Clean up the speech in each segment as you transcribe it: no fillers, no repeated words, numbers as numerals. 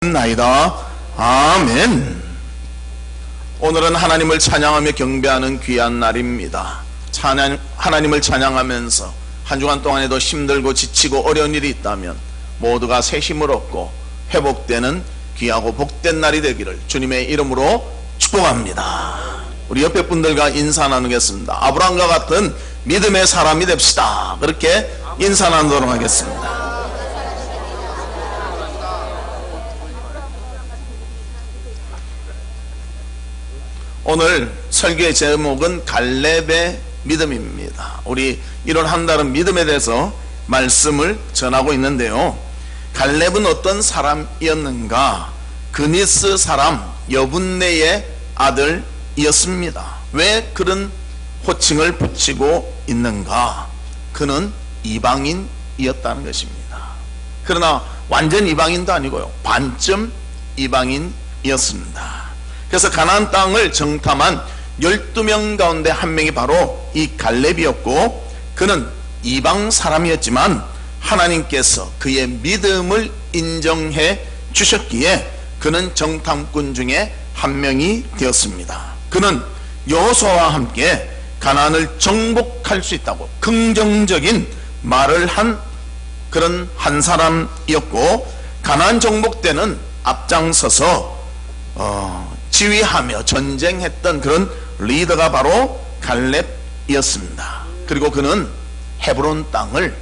나이다. 아멘. 오늘은 하나님을 찬양하며 경배하는 귀한 날입니다. 하나님을 찬양하면서 한 주간 동안에도 힘들고 지치고 어려운 일이 있다면 모두가 새 힘을 얻고 회복되는 귀하고 복된 날이 되기를 주님의 이름으로 축복합니다. 우리 옆에 분들과 인사 나누겠습니다. 아브라함과 같은 믿음의 사람이 됩시다. 그렇게 인사 나누도록 하겠습니다. 오늘 설교의 제목은 갈렙의 믿음입니다. 우리 이런 한 달은 믿음에 대해서 말씀을 전하고 있는데요, 갈렙은 어떤 사람이었는가? 그니스 사람 여분네의 아들이었습니다. 왜 그런 호칭을 붙이고 있는가? 그는 이방인이었다는 것입니다. 그러나 완전 이방인도 아니고요, 반쯤 이방인이었습니다. 그래서 가나안 땅을 정탐한 12명 가운데 한 명이 바로 이 갈렙이었고, 그는 이방 사람이었지만 하나님께서 그의 믿음을 인정해 주셨기에 그는 정탐꾼 중에 한 명이 되었습니다. 그는 여호수아와 함께 가나안을 정복할 수 있다고 긍정적인 말을 한 그런 한 사람이었고, 가나안 정복 때는 앞장서서 지휘하며 전쟁했던 그런 리더가 바로 갈렙이었습니다. 그리고 그는 헤브론 땅을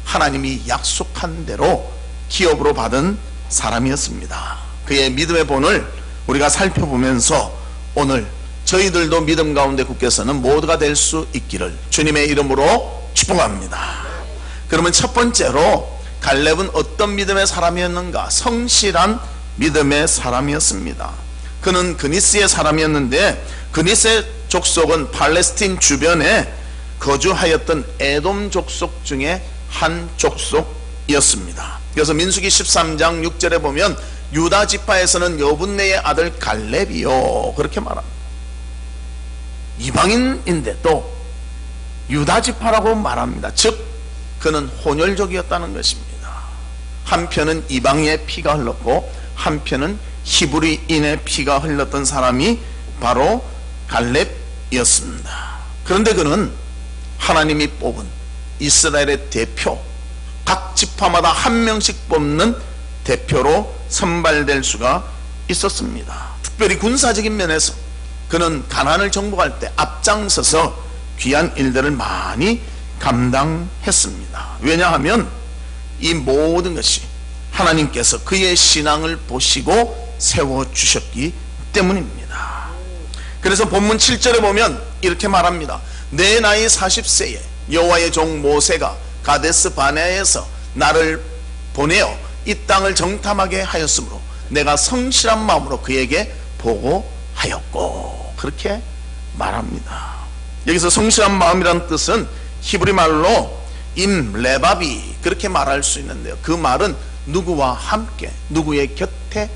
하나님이 약속한 대로 기업으로 받은 사람이었습니다. 그의 믿음의 본을 우리가 살펴보면서 오늘 저희들도 믿음 가운데 굳게서는 모두가 될 수 있기를 주님의 이름으로 축복합니다. 그러면 첫 번째로 갈렙은 어떤 믿음의 사람이었는가? 성실한 믿음의 사람이었습니다. 그는 그니스의 사람이었는데, 그니스의 족속은 팔레스틴 주변에 거주하였던 에돔 족속 중에 한 족속이었습니다. 그래서 민수기 13장 6절에 보면 유다 지파에서는 여분네의 아들 갈렙이요, 그렇게 말합니다. 이방인인데 또 유다 지파라고 말합니다. 즉 그는 혼혈족이었다는 것입니다. 한편은 이방인의 피가 흘렀고 한편은 히브리인의 피가 흘렀던 사람이 바로 갈렙이었습니다. 그런데 그는 하나님이 뽑은 이스라엘의 대표, 각 지파마다 한 명씩 뽑는 대표로 선발될 수가 있었습니다. 특별히 군사적인 면에서 그는 가나안을 정복할 때 앞장서서 귀한 일들을 많이 감당했습니다. 왜냐하면 이 모든 것이 하나님께서 그의 신앙을 보시고 세워주셨기 때문입니다. 그래서 본문 7절에 보면 이렇게 말합니다. 내 나이 40세에 여호와의 종 모세가 가데스 바네아에서 나를 보내어 이 땅을 정탐하게 하였으므로 내가 성실한 마음으로 그에게 보고하였고, 그렇게 말합니다. 여기서 성실한 마음이라는 뜻은 히브리 말로 임레바비, 그렇게 말할 수 있는데요, 그 말은 누구와 함께, 누구의 곁에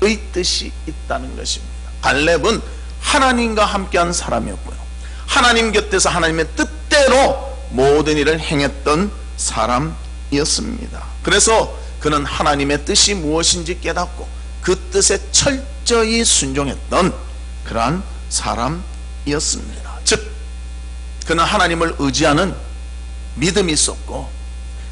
의 뜻이 있다는 것입니다. 갈렙은 하나님과 함께한 사람이었고요, 하나님 곁에서 하나님의 뜻대로 모든 일을 행했던 사람이었습니다. 그래서 그는 하나님의 뜻이 무엇인지 깨닫고 그 뜻에 철저히 순종했던 그러한 사람이었습니다. 즉 그는 하나님을 의지하는 믿음이 있었고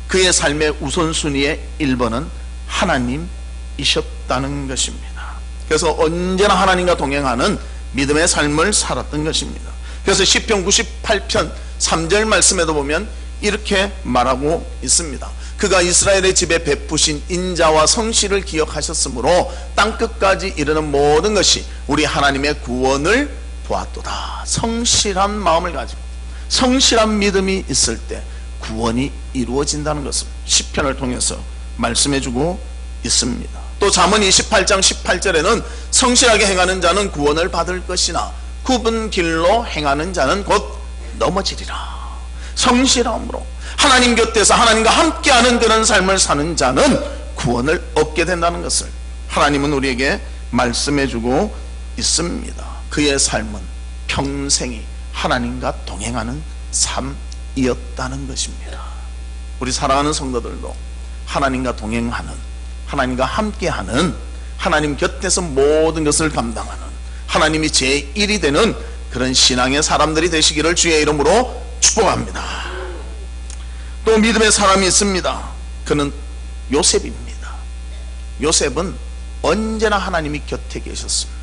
그의 삶의 우선순위의 1번은 하나님이셨다는 것입니다. 그래서 언제나 하나님과 동행하는 믿음의 삶을 살았던 것입니다. 그래서 시편 98편 3절 말씀에도 보면 이렇게 말하고 있습니다. 그가 이스라엘의 집에 베푸신 인자와 성실을 기억하셨으므로 땅끝까지 이르는 모든 것이 우리 하나님의 구원을 보았도다. 성실한 마음을 가지고 성실한 믿음이 있을 때 구원이 이루어진다는 것을 시편을 통해서 말씀해주고 있습니다. 또 잠언 28장 18절에는 성실하게 행하는 자는 구원을 받을 것이나 굽은 길로 행하는 자는 곧 넘어지리라. 성실함으로 하나님 곁에서 하나님과 함께하는 그런 삶을 사는 자는 구원을 얻게 된다는 것을 하나님은 우리에게 말씀해주고 있습니다. 그의 삶은 평생이 하나님과 동행하는 삶이었다는 것입니다. 우리 사랑하는 성도들도 하나님과 동행하는, 하나님과 함께하는 하나님 곁에서 모든 것을 감당하는 하나님이 제1이 되는 그런 신앙의 사람들이 되시기를 주의 이름으로 축복합니다. 또 믿음의 사람이 있습니다. 그는 요셉입니다. 요셉은 언제나 하나님이 곁에 계셨습니다.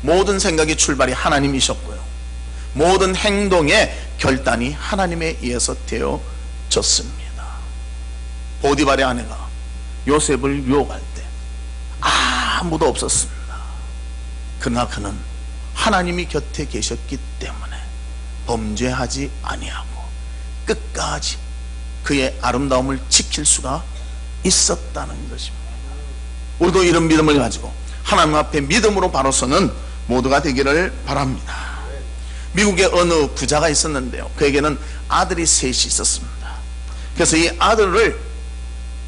모든 생각의 출발이 하나님이셨고요, 모든 행동의 결단이 하나님에 의해서 되어졌습니다. 보디발의 아내가 요셉을 유혹할 때 아무도 없었습니다. 그러나 그는 하나님이 곁에 계셨기 때문에 범죄하지 아니하고 끝까지 그의 아름다움을 지킬 수가 있었다는 것입니다. 우리도 이런 믿음을 가지고 하나님 앞에 믿음으로 바로 서는 모두가 되기를 바랍니다. 미국에 어느 부자가 있었는데요, 그에게는 아들이 셋이 있었습니다. 그래서 이 아들을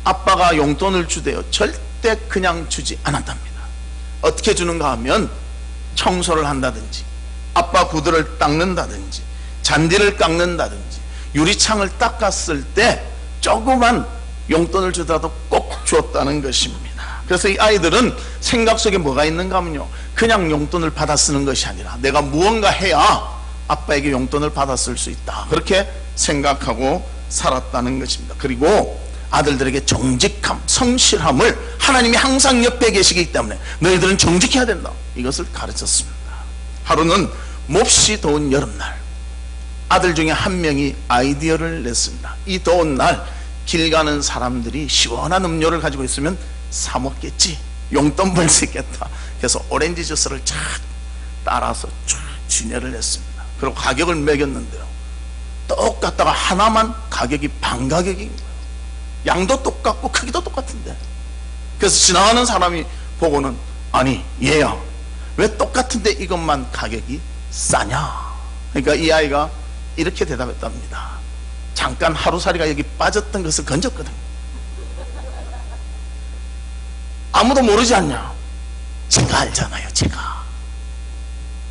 아빠가 용돈을 주대요 절대 그냥 주지 않았답니다. 어떻게 주는가 하면 청소를 한다든지, 아빠 구두를 닦는다든지, 잔디를 깎는다든지, 유리창을 닦았을 때 조그만 용돈을 주더라도 꼭 주었다는 것입니다. 그래서 이 아이들은 생각 속에 뭐가 있는가 하면요, 그냥 용돈을 받아 쓰는 것이 아니라 내가 무언가 해야 아빠에게 용돈을 받아 쓸 수 있다, 그렇게 생각하고 살았다는 것입니다. 그리고 아들들에게 정직함, 성실함을 하나님이 항상 옆에 계시기 때문에 너희들은 정직해야 된다, 이것을 가르쳤습니다. 하루는 몹시 더운 여름날 아들 중에 한 명이 아이디어를 냈습니다. 이 더운 날 길 가는 사람들이 시원한 음료를 가지고 있으면 사 먹겠지, 용돈 벌 수 있겠다. 그래서 오렌지 주스를 쫙 따라서 쫙 진열을 했습니다. 그리고 가격을 매겼는데요, 똑같다가 하나만 가격이 반 가격인 거예요. 양도 똑같고 크기도 똑같은데. 그래서 지나가는 사람이 보고는 아니 얘야, 왜 똑같은데 이것만 가격이 싸냐. 그러니까 이 아이가 이렇게 대답했답니다. 잠깐 하루살이가 여기 빠졌던 것을 건졌거든요. 아무도 모르지 않냐. 제가 알잖아요. 제가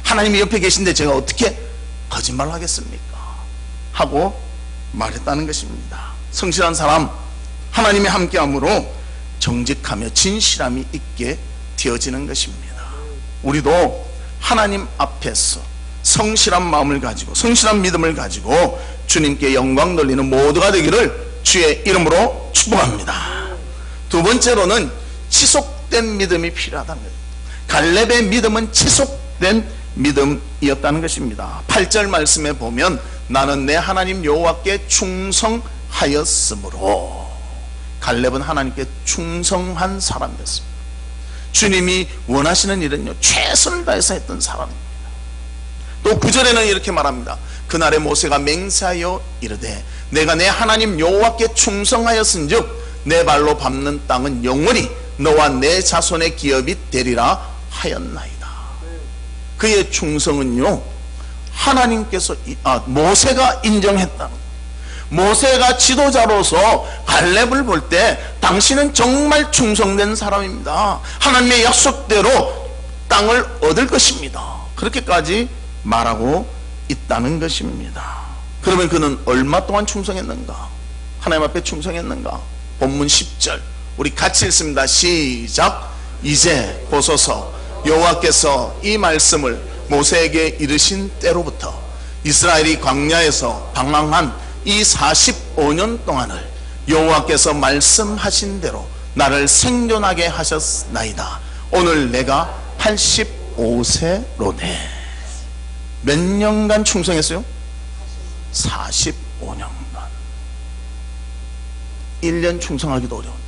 하나님이 옆에 계신데 제가 어떻게 거짓말을 하겠습니까 하고 말했다는 것입니다. 성실한 사람, 하나님이 함께함으로 정직하며 진실함이 있게 되어지는 것입니다. 우리도 하나님 앞에서 성실한 마음을 가지고 성실한 믿음을 가지고 주님께 영광 돌리는 모두가 되기를 주의 이름으로 축복합니다. 두 번째로는 지속된 믿음이 필요하다는 거예요. 갈렙의 믿음은 지속된 믿음이었다는 것입니다. 8절 말씀에 보면 나는 내 하나님 여호와께 충성하였으므로, 갈렙은 하나님께 충성한 사람이었습니다. 주님이 원하시는 일은요, 최선을 다해서 했던 사람입니다. 또 9절에는 이렇게 말합니다. 그날에 모세가 맹세하여 이르되 내가 내 하나님 여호와께 충성하였은즉 내 발로 밟는 땅은 영원히 너와 내 자손의 기업이 되리라 하였나이다. 그의 충성은요, 하나님께서 모세가 인정했다는, 모세가 지도자로서 갈렙을 볼 때 당신은 정말 충성된 사람입니다, 하나님의 약속대로 땅을 얻을 것입니다, 그렇게까지 말하고 있다는 것입니다. 그러면 그는 얼마 동안 충성했는가? 하나님 앞에 충성했는가? 본문 10절 우리 같이 읽습니다. 시작. 이제 보소서 여호와께서 이 말씀을 모세에게 이르신 때로부터 이스라엘이 광야에서 방황한 이 45년 동안을 여호와께서 말씀하신 대로 나를 생존하게 하셨나이다. 오늘 내가 85세로네. 몇 년간 충성했어요? 45년간. 1년 충성하기도 어려운데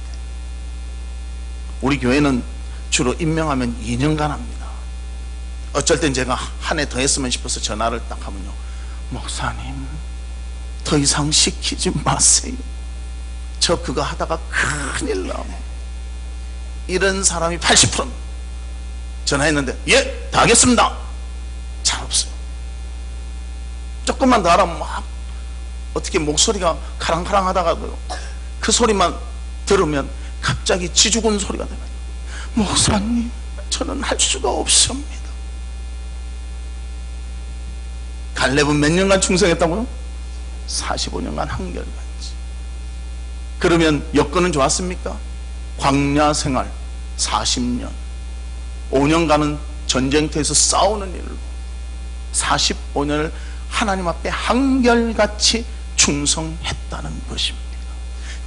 우리 교회는 주로 임명하면 2년간 합니다. 어쩔 땐 제가 한 해 더 했으면 싶어서 전화를 딱 하면요, 목사님 더 이상 시키지 마세요, 저 그거 하다가 큰일 나. 이런 사람이 80%. 전화했는데 예, 다 하겠습니다. 잘 없어요. 조금만 더 하라면 막 어떻게 목소리가 카랑카랑 하다가도요, 그 소리만 들으면 갑자기 지죽은 소리가 되면 목사님 저는 할 수가 없습니다. 갈렙은 몇 년간 충성했다고요? 45년간 한결같이. 그러면 여건은 좋았습니까? 광야 생활 40년, 5년간은 전쟁터에서 싸우는 일로 45년을 하나님 앞에 한결같이 충성했다는 것입니다.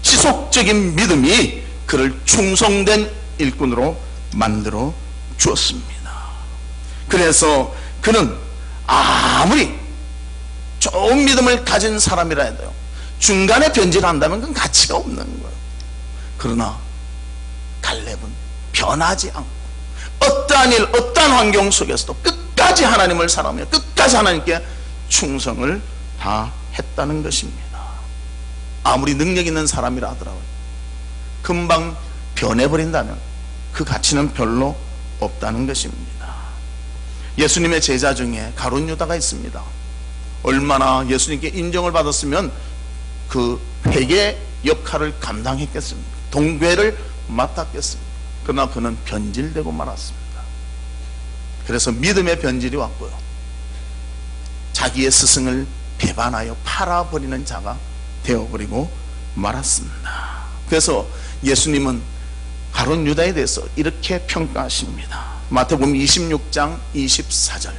지속적인 믿음이 그를 충성된 일꾼으로 만들어 주었습니다. 그래서 그는 아무리 좋은 믿음을 가진 사람이라 해도요, 중간에 변질한다면 그건 가치가 없는 거예요. 그러나 갈렙은 변하지 않고 어떠한 일, 어떠한 환경 속에서도 끝까지 하나님을 사랑하며 끝까지 하나님께 충성을 다했다는 것입니다. 아무리 능력 있는 사람이라 하더라고요, 금방 변해버린다면 그 가치는 별로 없다는 것입니다. 예수님의 제자 중에 가룟 유다가 있습니다. 얼마나 예수님께 인정을 받았으면 그 회개 역할을 감당했겠습니까? 동괴를 맡았겠습니까? 그러나 그는 변질되고 말았습니다. 그래서 믿음의 변질이 왔고요, 자기의 스승을 배반하여 팔아버리는 자가 되어버리고 말았습니다. 그래서 예수님은 가룟 유다에 대해서 이렇게 평가하십니다. 마태복음 26장 24절,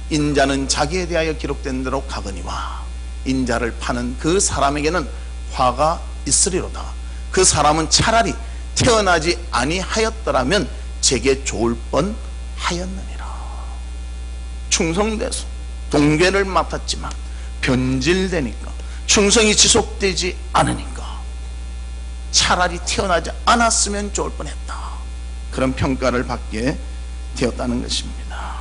인자는 자기에 대하여 기록된 대로 가거니와 인자를 파는 그 사람에게는 화가 있으리로다. 그 사람은 차라리 태어나지 아니하였더라면 제게 좋을 뻔하였느니라. 충성돼서 동괴를 맡았지만 변질되니까, 충성이 지속되지 않으니까 차라리 태어나지 않았으면 좋을 뻔했다, 그런 평가를 받게 되었다는 것입니다.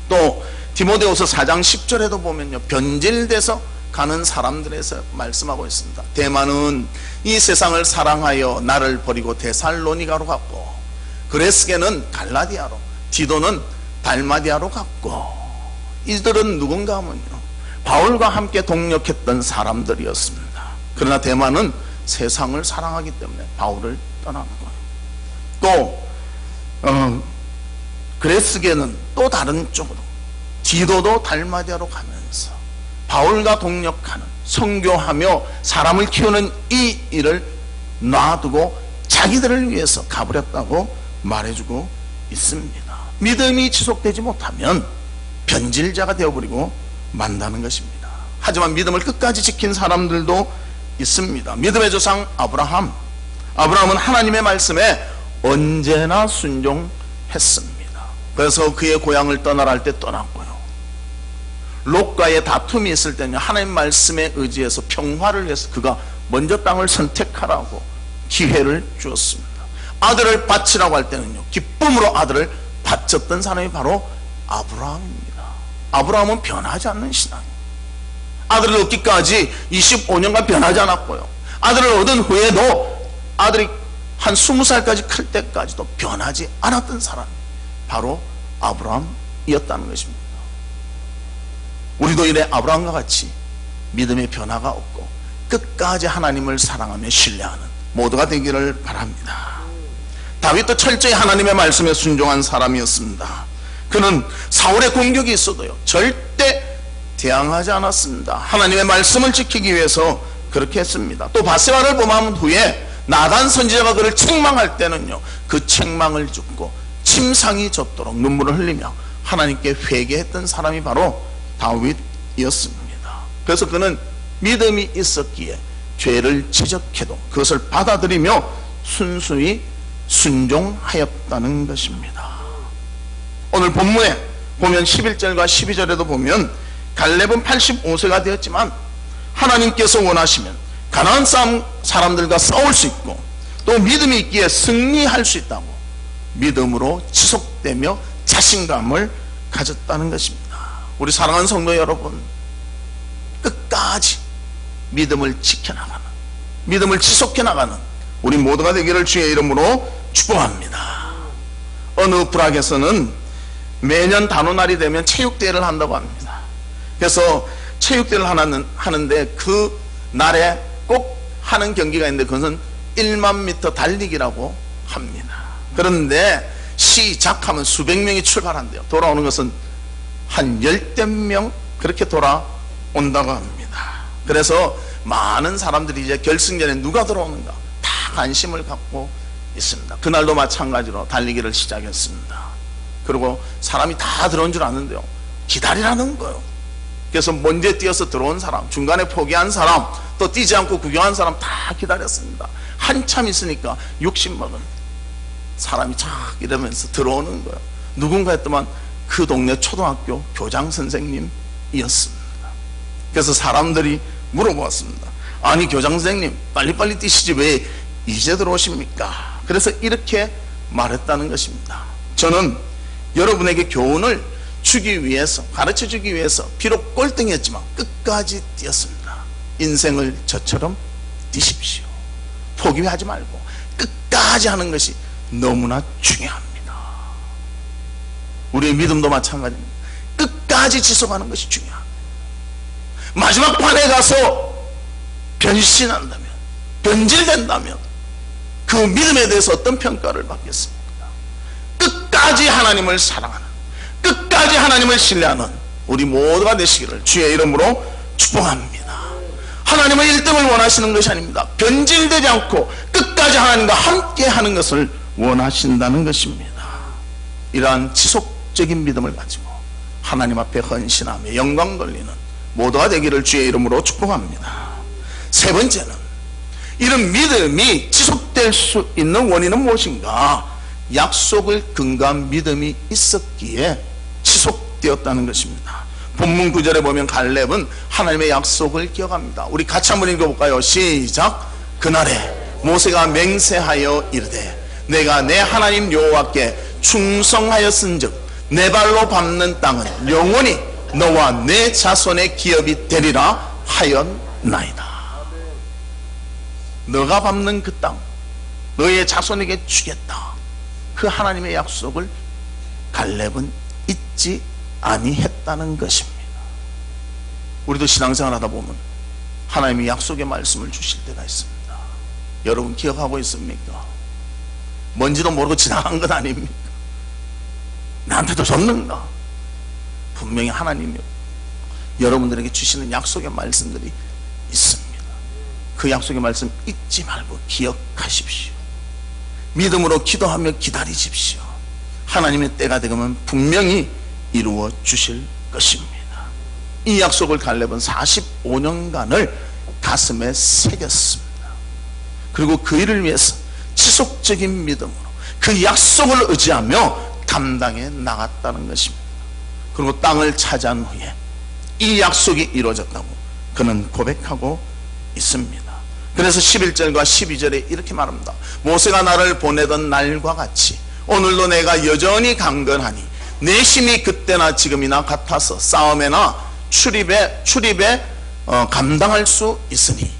또 디모데후서 4장 10절에도 보면요, 변질돼서 가는 사람들에서 말씀하고 있습니다. 대만은 이 세상을 사랑하여 나를 버리고 데살로니가로 갔고, 그레스게는 갈라디아로, 디도는 달마디아로 갔고, 이들은 누군가 하면요, 바울과 함께 동역했던 사람들이었습니다. 그러나 대만은 세상을 사랑하기 때문에 바울을 떠나는 거예요. 또 그레스게는 또 다른 쪽으로, 디도도 달마디아로 가면서 바울과 동역하는, 선교하며 사람을 키우는 이 일을 놔두고 자기들을 위해서 가버렸다고 말해주고 있습니다. 믿음이 지속되지 못하면 변질자가 되어버리고 만다는 것입니다. 하지만 믿음을 끝까지 지킨 사람들도 있습니다. 믿음의 조상 아브라함은 하나님의 말씀에 언제나 순종했습니다. 그래서 그의 고향을 떠나라 할 때 떠났고요, 롯과의 다툼이 있을 때는 하나님 말씀에 의지해서 평화를 위해서 그가 먼저 땅을 선택하라고 기회를 주었습니다. 아들을 바치라고 할 때는요, 기쁨으로 아들을 바쳤던 사람이 바로 아브라함입니다. 아브라함은 변하지 않는 신앙입니다. 아들을 얻기까지 25년간 변하지 않았고요, 아들을 얻은 후에도 아들이 한 20살까지 클 때까지도 변하지 않았던 사람이 바로 아브라함이었다는 것입니다. 우리도 이래 아브라함과 같이 믿음의 변화가 없고 끝까지 하나님을 사랑하며 신뢰하는 모두가 되기를 바랍니다. 다윗도 철저히 하나님의 말씀에 순종한 사람이었습니다. 그는 사울의 공격이 있어도요, 절대 대항하지 않았습니다. 하나님의 말씀을 지키기 위해서 그렇게 했습니다. 또 바세바를 범한 후에 나단 선지자가 그를 책망할 때는요, 그 책망을 듣고 침상이 젖도록 눈물을 흘리며 하나님께 회개했던 사람이 바로 다윗이었습니다. 그래서 그는 믿음이 있었기에 죄를 지적해도 그것을 받아들이며 순수히 순종하였다는 것입니다. 오늘 본문에 보면 11절과 12절에도 보면 갈렙은 85세가 되었지만 하나님께서 원하시면 가나안 사람들과 싸울 수 있고 또 믿음이 있기에 승리할 수 있다고 믿음으로 지속되며 자신감을 가졌다는 것입니다. 우리 사랑하는 성도 여러분, 끝까지 믿음을 지켜나가는, 믿음을 지속해나가는 우리 모두가 되기를 주의 이름으로 축복합니다. 어느 부락에서는 매년 단오날이 되면 체육대회를 한다고 합니다. 그래서 체육대회를 하는데 그 날에 꼭 하는 경기가 있는데 그것은 1만 미터 달리기라고 합니다. 그런데 시작하면 수백 명이 출발한대요. 돌아오는 것은 한 10대 명 그렇게 돌아온다고 합니다. 그래서 많은 사람들이 이제 결승전에 누가 들어오는가 다 관심을 갖고 있습니다. 그날도 마찬가지로 달리기를 시작했습니다. 그리고 사람이 다 들어온 줄 아는데요, 기다리라는 거예요. 그래서 먼저 뛰어서 들어온 사람, 중간에 포기한 사람, 또 뛰지 않고 구경한 사람 다 기다렸습니다. 한참 있으니까 60먹은 사람이 쫙 이러면서 들어오는 거예요. 누군가 했더만 그 동네 초등학교 교장 선생님이었습니다. 그래서 사람들이 물어보았습니다. 아니 교장 선생님, 빨리빨리 뛰시지 왜 이제 들어오십니까? 그래서 이렇게 말했다는 것입니다. 저는 여러분에게 교훈을 주기 위해서, 가르쳐 주기 위해서 비록 꼴등이었지만 끝까지 뛰었습니다. 인생을 저처럼 뛰십시오. 포기하지 말고 끝까지 하는 것이 너무나 중요합니다. 우리의 믿음도 마찬가지입니다. 끝까지 지속하는 것이 중요합니다. 마지막 판에 가서 변신한다면, 변질된다면 그 믿음에 대해서 어떤 평가를 받겠습니까? 끝까지 하나님을 사랑하는, 끝까지 하나님을 신뢰하는 우리 모두가 되시기를 주의 이름으로 축복합니다. 하나님은 1등을 원하시는 것이 아닙니다. 변질되지 않고 끝까지 하나님과 함께 하는 것을 원하신다는 것입니다. 이러한 지속적인 믿음을 가지고 하나님 앞에 헌신하며 영광 돌리는 모두가 되기를 주의 이름으로 축복합니다. 세 번째는, 이런 믿음이 지속될 수 있는 원인은 무엇인가? 약속을 근거한 믿음이 있었기에 지속되었다는 것입니다. 본문 9절에 보면 갈렙은 하나님의 약속을 기억합니다. 우리 같이 한번 읽어볼까요? 시작. 그날에 모세가 맹세하여 이르되 내가 내 하나님 여호와께 충성하였은즉 내 발로 밟는 땅은 영원히 너와 내 자손의 기업이 되리라 하였나이다. 너가 밟는 그 땅 너의 자손에게 주겠다. 그 하나님의 약속을 갈렙은 잊지 아니했다는 것입니다. 우리도 신앙생활 하다 보면 하나님이 약속의 말씀을 주실 때가 있습니다. 여러분 기억하고 있습니까? 뭔지도 모르고 지나간 것 아닙니까? 나한테도 줬는가? 분명히 하나님이 여러분들에게 주시는 약속의 말씀들이 있습니다. 그 약속의 말씀 잊지 말고 기억하십시오. 믿음으로 기도하며 기다리십시오. 하나님의 때가 되면 분명히 이루어 주실 것입니다. 이 약속을 갈렙은 45년간을 가슴에 새겼습니다. 그리고 그 일을 위해서 지속적인 믿음으로 그 약속을 의지하며 감당해 나갔다는 것입니다. 그리고 땅을 차지한 후에 이 약속이 이루어졌다고 그는 고백하고 있습니다. 그래서 11절과 12절에 이렇게 말합니다. 모세가 나를 보내던 날과 같이 오늘도 내가 여전히 강건하니 내 힘이 그때나 지금이나 같아서 싸움에나 출입에 감당할 수 있으니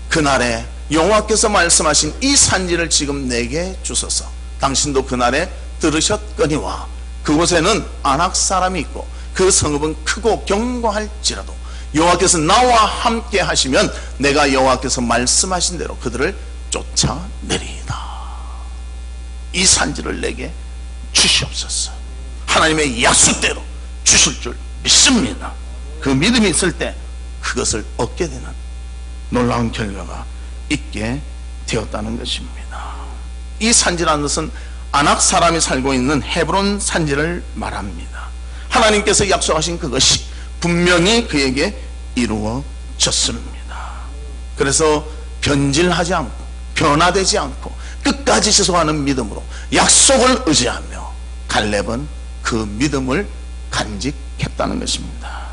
그날에 여호와께서 말씀하신 이 산지를 지금 내게 주소서. 당신도 그날에 들으셨거니와 그곳에는 아낙 사람이 있고 그 성읍은 크고 견고할지라도 여호와께서 나와 함께 하시면 내가 여호와께서 말씀하신 대로 그들을 쫓아내리이다. 이 산지를 내게 주시옵소서. 하나님의 약속대로 주실 줄 믿습니다. 그 믿음이 있을 때 그것을 얻게 되는 놀라운 결과가 있게 되었다는 것입니다. 이 산지라는 것은 아낙 사람이 살고 있는 헤브론 산지를 말합니다. 하나님께서 약속하신 그것이 분명히 그에게 이루어졌습니다. 그래서 변질하지 않고 변화되지 않고 끝까지 지속하는 믿음으로 약속을 의지하며 갈렙은 그 믿음을 간직했다는 것입니다.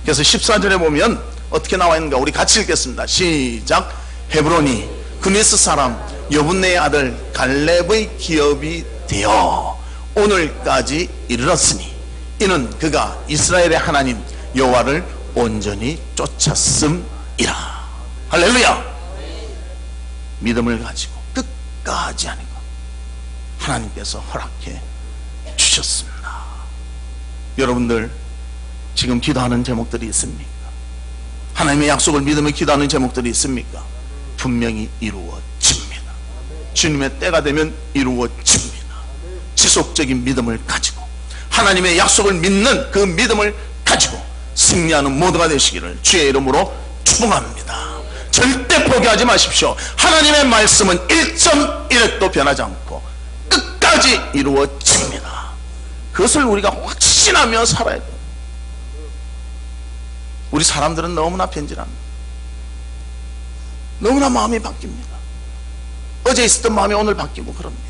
그래서 14절에 보면 어떻게 나와 있는가 우리 같이 읽겠습니다. 시작. 헤브론이 그니스 사람 여분네의 아들 갈렙의 기업이 되어 오늘까지 이르렀으니 이는 그가 이스라엘의 하나님 여호와를 온전히 쫓았음이라. 할렐루야. 믿음을 가지고 끝까지 하는 것 하나님께서 허락해 주셨습니다. 여러분들 지금 기도하는 제목들이 있습니까? 하나님의 약속을 믿으며 기도하는 제목들이 있습니까? 분명히 이루어집니다. 주님의 때가 되면 이루어집니다. 지속적인 믿음을 가지고 하나님의 약속을 믿는 그 믿음을 가지고 승리하는 모두가 되시기를 주의 이름으로 축복합니다. 절대 포기하지 마십시오. 하나님의 말씀은 1.1획도 변하지 않고 끝까지 이루어집니다. 그것을 우리가 확신하며 살아야 돼요. 우리 사람들은 너무나 변질합니다. 너무나 마음이 바뀝니다. 어제 있었던 마음이 오늘 바뀌고 그럽니다.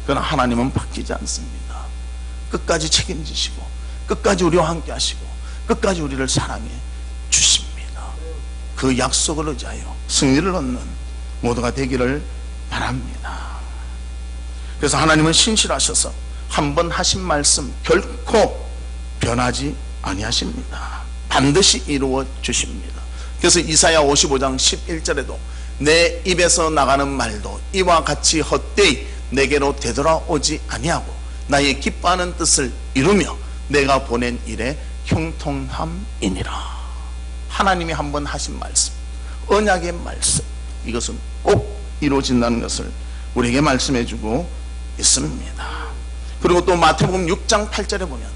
그러나 하나님은 바뀌지 않습니다. 끝까지 책임지시고 끝까지 우리와 함께 하시고 끝까지 우리를 사랑해 주십니다. 그 약속을 의지하여 승리를 얻는 모두가 되기를 바랍니다. 그래서 하나님은 신실하셔서 한 번 하신 말씀 결코 변하지 아니하십니다. 반드시 이루어 주십니다. 그래서 이사야 55장 11절에도 내 입에서 나가는 말도 이와 같이 헛되이 내게로 되돌아오지 아니하고 나의 기뻐하는 뜻을 이루며 내가 보낸 일에 형통함이니라. 하나님이 한 번 하신 말씀, 언약의 말씀, 이것은 꼭 이루어진다는 것을 우리에게 말씀해 주고 있습니다. 그리고 또 마태복음 6장 8절에 보면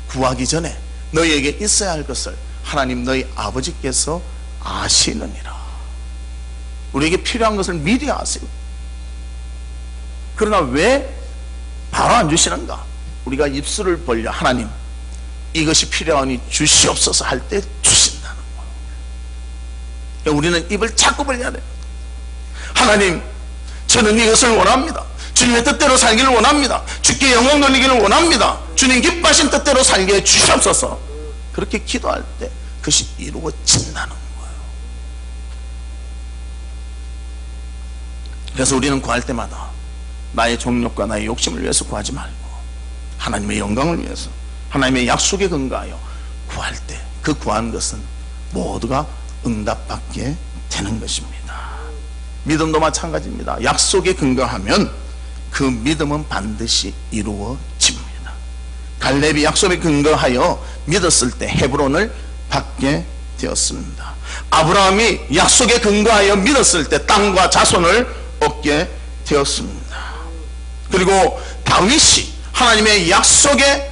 구하기 전에 너희에게 있어야 할 것을 하나님 너희 아버지께서 아시느니라. 우리에게 필요한 것을 미리 아세요. 그러나 왜 바로 안 주시는가? 우리가 입술을 벌려 하나님 이것이 필요하니 주시옵소서 할 때 주신다는 거예요. 우리는 입을 자꾸 벌려야 돼요. 하나님 저는 이것을 원합니다. 주님의 뜻대로 살기를 원합니다. 주께 영광 돌리기를 원합니다. 주님 기뻐하신 뜻대로 살게 해 주시옵소서. 그렇게 기도할 때 그것이 이루어진다는 거예요. 그래서 우리는 구할 때마다 나의 정욕과 나의 욕심을 위해서 구하지 말고 하나님의 영광을 위해서 하나님의 약속에 근거하여 구할 때 그 구한 것은 모두가 응답받게 되는 것입니다. 믿음도 마찬가지입니다. 약속에 근거하면 그 믿음은 반드시 이루어집니다. 갈렙이 약속에 근거하여 믿었을 때 헤브론을 받게 되었습니다. 아브라함이 약속에 근거하여 믿었을 때 땅과 자손을 얻게 되었습니다. 그리고 다윗이 하나님의 약속에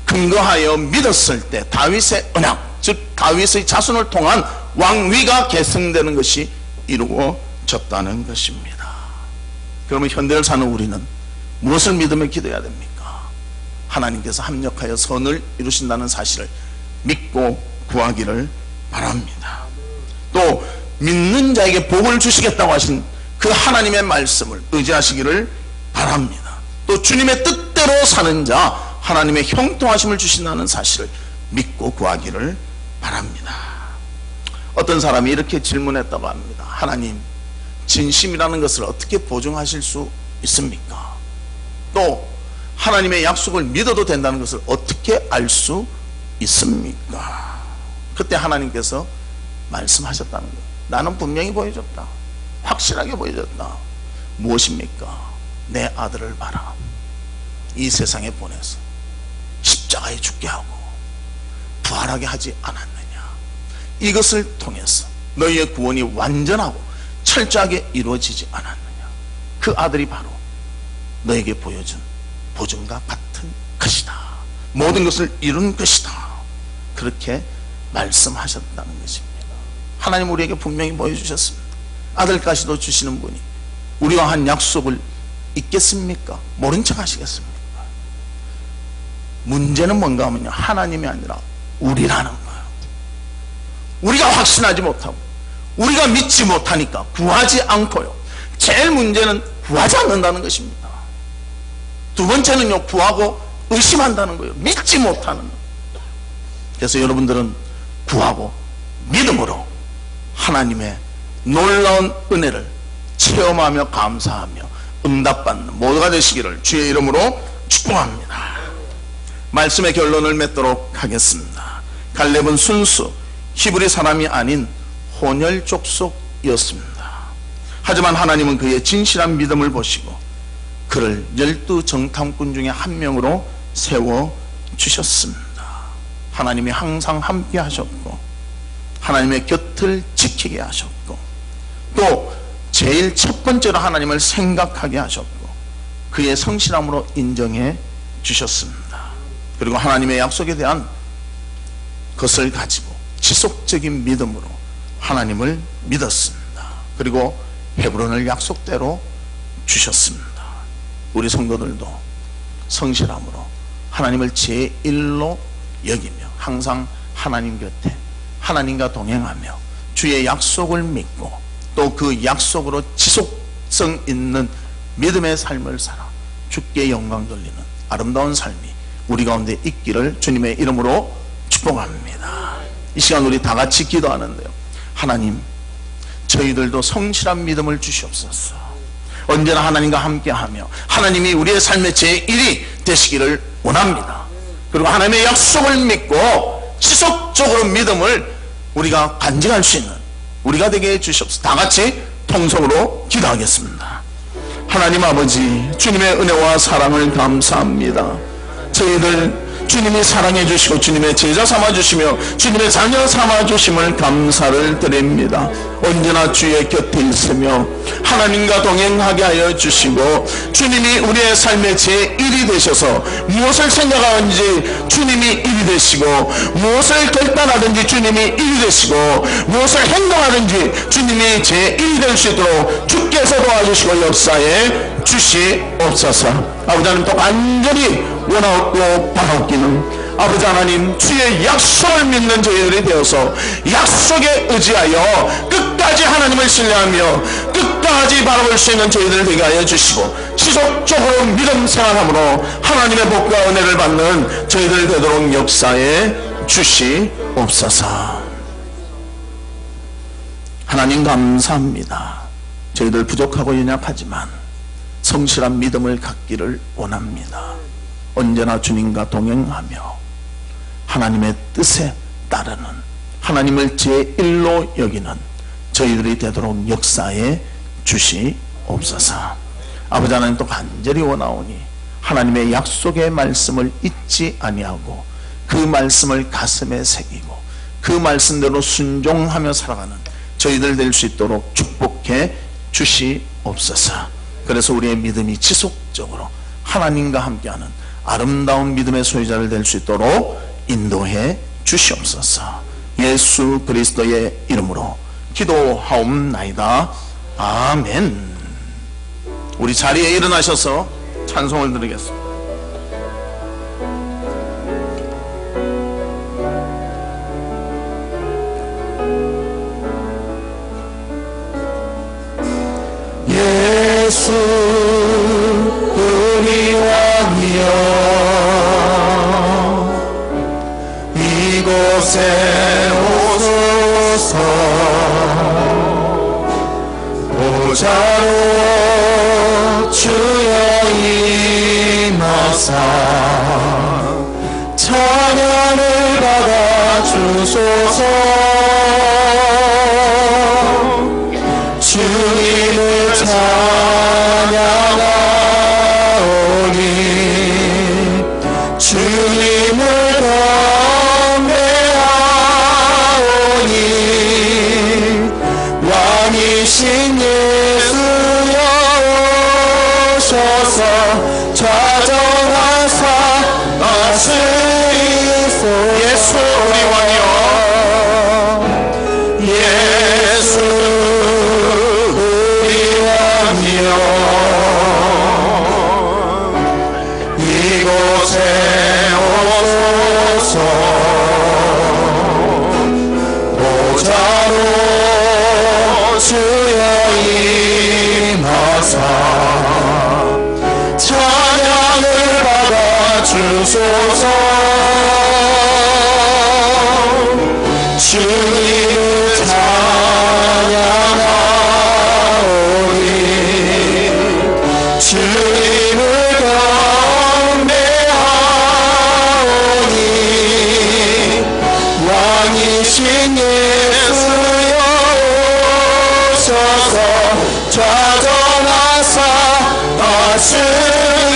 근거하여 믿었을 때 다윗의 언약, 즉 다윗의 자손을 통한 왕위가 계승되는 것이 이루어졌다는 것입니다. 그러면 현대를 사는 우리는 무엇을 믿으며 기도해야 됩니까? 하나님께서 합력하여 선을 이루신다는 사실을 믿고 구하기를 바랍니다. 또 믿는 자에게 복을 주시겠다고 하신 그 하나님의 말씀을 의지하시기를 바랍니다. 또 주님의 뜻대로 사는 자 하나님의 형통하심을 주신다는 사실을 믿고 구하기를 바랍니다. 어떤 사람이 이렇게 질문했다고 합니다. 하나님 진심이라는 것을 어떻게 보증하실 수 있습니까? 또 하나님의 약속을 믿어도 된다는 것을 어떻게 알 수 있습니까? 그때 하나님께서 말씀하셨다는 거예요. 나는 분명히 보여줬다. 확실하게 보여줬다. 무엇입니까? 내 아들을 봐라. 이 세상에 보내서 십자가에 죽게 하고 부활하게 하지 않았느냐. 이것을 통해서 너희의 구원이 완전하고 철저하게 이루어지지 않았느냐. 그 아들이 바로 너에게 보여준 보증과 같은 것이다. 모든 것을 이룬 것이다. 그렇게 말씀하셨다는 것입니다. 하나님 우리에게 분명히 보여주셨습니다. 아들까지도 주시는 분이 우리와 한 약속을 잊겠습니까? 모른 척 하시겠습니까? 문제는 뭔가 하면요, 하나님이 아니라 우리라는 거예요. 우리가 확신하지 못하고 우리가 믿지 못하니까 구하지 않고요. 제일 문제는 구하지 않는다는 것입니다. 두 번째는요, 구하고 의심한다는 거예요. 믿지 못하는 거예요. 그래서 여러분들은 구하고 믿음으로 하나님의 놀라운 은혜를 체험하며 감사하며 응답받는 모두가 되시기를 주의 이름으로 축복합니다. 말씀의 결론을 맺도록 하겠습니다. 갈렙은 순수 히브리 사람이 아닌 혼혈 족속이었습니다. 하지만 하나님은 그의 진실한 믿음을 보시고 그를 12 정탐꾼 중에 한 명으로 세워주셨습니다. 하나님이 항상 함께 하셨고 하나님의 곁을 지키게 하셨고 또 제일 첫 번째로 하나님을 생각하게 하셨고 그의 성실함으로 인정해 주셨습니다. 그리고 하나님의 약속에 대한 것을 가지고 지속적인 믿음으로 하나님을 믿었습니다. 그리고 헤브론을 약속대로 주셨습니다. 우리 성도들도 성실함으로 하나님을 제1로 여기며 항상 하나님 곁에 하나님과 동행하며 주의 약속을 믿고 또 그 약속으로 지속성 있는 믿음의 삶을 살아 주께 영광 돌리는 아름다운 삶이 우리 가운데 있기를 주님의 이름으로 축복합니다. 이 시간 우리 다 같이 기도하는데요. 하나님, 저희들도 성실한 믿음을 주시옵소서. 언제나 하나님과 함께하며 하나님이 우리의 삶의 제1이 되시기를 원합니다. 그리고 하나님의 약속을 믿고 지속적으로 믿음을 우리가 간직할 수 있는 우리가 되게 해주시옵소서. 다 같이 통성으로 기도하겠습니다. 하나님 아버지, 주님의 은혜와 사랑을 감사합니다. 저희들 주님이 사랑해 주시고 주님의 제자 삼아 주시며 주님의 자녀 삼아 주심을 감사를 드립니다. 언제나 주의 곁에 있으며 하나님과 동행하게 하여 주시고 주님이 우리의 삶의 제1이 되셔서 무엇을 생각하는지 주님이 1이 되시고 무엇을 결단하든지 주님이 1이 되시고 무엇을 행동하든지 주님이 제1이 될 수 있도록 주께서 도와주시고 역사에 주시옵소서. 아버지 하나님, 또 간절히 원하고 바라옵기는 아버지 하나님, 주의 약속을 믿는 저희들이 되어서 약속에 의지하여 끝까지 하나님을 신뢰하며 끝까지 바라볼 수 있는 저희들 되게 하여 주시고 지속적으로 믿음 생활함으로 하나님의 복과 은혜를 받는 저희들 되도록 역사에 주시옵소서. 하나님 감사합니다. 저희들 부족하고 연약하지만 성실한 믿음을 갖기를 원합니다. 언제나 주님과 동행하며 하나님의 뜻에 따르는 하나님을 제1로 여기는 저희들이 되도록 역사에 주시옵소서. 아버지 하나님, 또 간절히 원하오니 하나님의 약속의 말씀을 잊지 아니하고 그 말씀을 가슴에 새기고 그 말씀대로 순종하며 살아가는 저희들 될 수 있도록 축복해 주시옵소서. 그래서 우리의 믿음이 지속적으로 하나님과 함께하는 아름다운 믿음의 소유자를 될 수 있도록 인도해 주시옵소서. 예수 그리스도의 이름으로 기도하옵나이다. 아멘. 우리 자리에 일어나셔서 찬송을 드리겠습니다. 예수 우리 왕이여, 이곳에 오소서. 보좌로 주여 임하사 찬양을 받아 주소서. 주님을 찬양하오니 주님을 경배하오니 왕이신 예수여 오셔서 좌정하사 다스리소서. 예수 우리 왕이여, 예수 이곳에 오소서. 보좌로 주여 임하사 찬양을 받아 주소서. 주님을 찬양하오니 주님을 경배하오니 왕이신 예수여 오셔서 좌정하사 다스리소서.